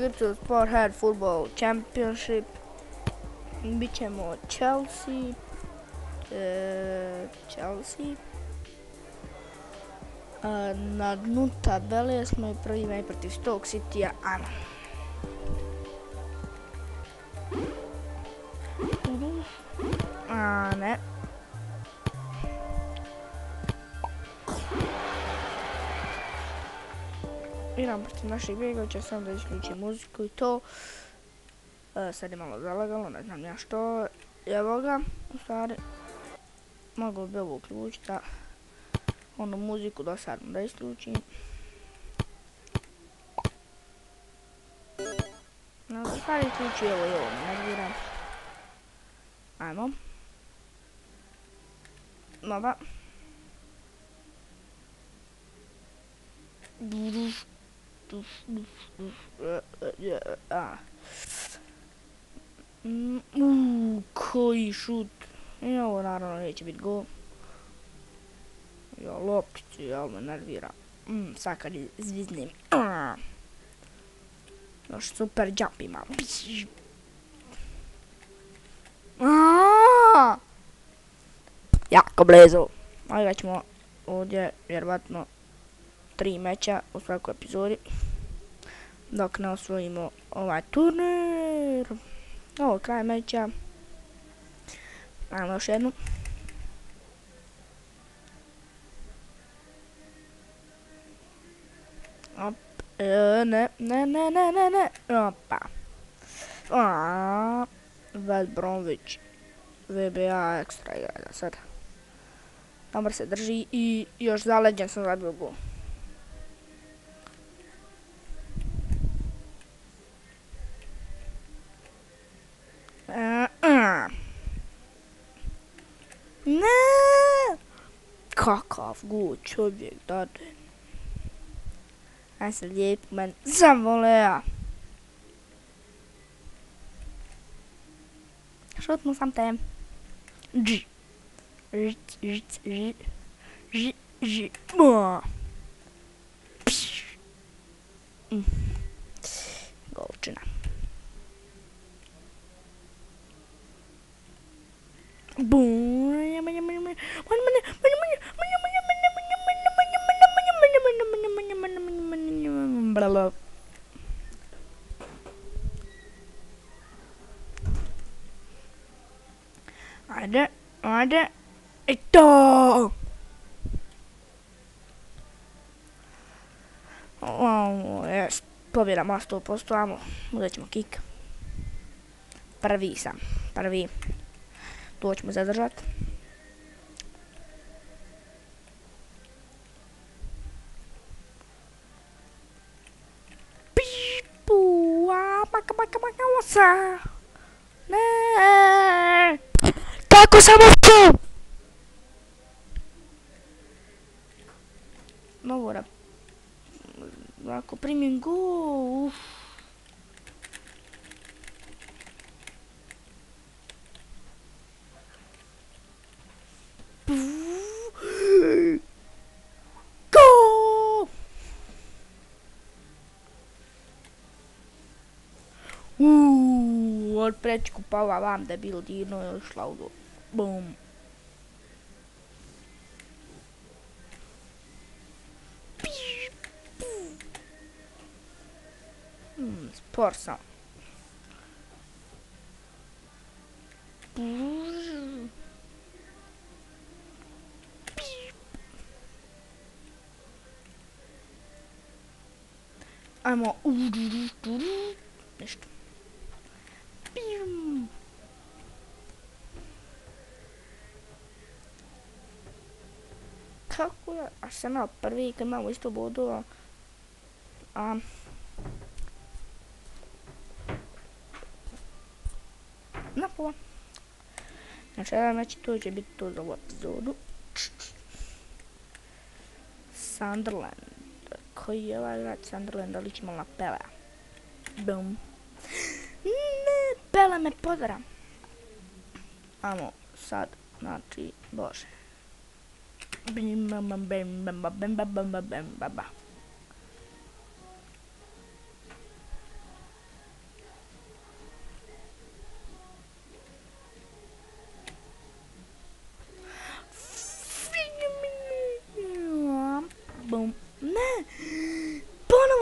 Lipton Sporthead Football Championship. Bit ćemo Chelsea. Na dnu tabele smo i prvi meč protiv Stoke City-a. Ajmo. Ne. Igram protiv našeg Begovića, sam da isključim muziku i to. Sad je malo zalagalo, ne znam ja što. Evo ga, u stvari. Mogu bi ovo uključiti, a onu muziku dosadno da isključim. No, u stvari isključu evo i ovo, ne nerviram. Ajmo. Nova. Koji šut. I ovo naravno neće biti gol. Ja lopticu, jel me nervira. Sad kad zviznim. Još super jump imam. Jako blizu. Igrat ćemo ovdje vjerovatno 3 meča u svakoj epizodi. Dok ne osvojimo ovaj turnir. Ovo je kraj meča. Ajmo još jednu. Op. Ne. Opa. West Bromwich. VBA ekstra igra sad. Dobro se drži i još zaleđen sam zabio gol. Ne! Kakav gol čovjek dade. Aj se lijepo men zavolea. Šutnu sam te. Golčina. Ajde. I to! Jest, pobjeda ma 100%, ajmo, uzet ćemo kick. Prvi. To ćemo zadržat. Maka, osa! Ne! Tako samo to! Novora. Ako primim gol. Od prečku pala vam debil dino je išla u do. Bum. Spor sam. Ajmo. Ništa. Kako je Arsenal prvi kad imamo isto bodova? Napola. Znači, to će biti to za ovu epizodu. Sunderland. Koji je ovaj grad Sunderland, da li ćemo na Pele? Bum. Ne, Pele me podara. Ajmo sad, znači, bože.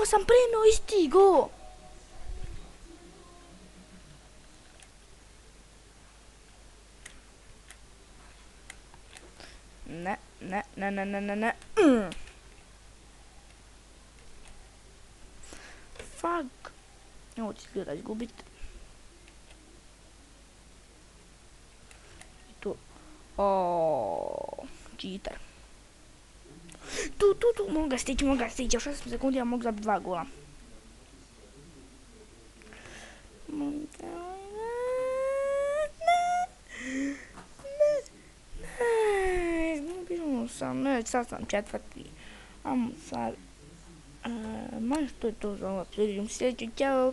sam primio isti go. Ne. Fuck. Ovo ću izgleda izgubit. I tu. Cheater. Tu, mogu ga stići, još 8 sekundi, ja mogu zabiti 2 gola. Izgubio sam, sad sam 4. Ajmo sad. Možda to je to za ovo, vidimo sljedeće, ćao.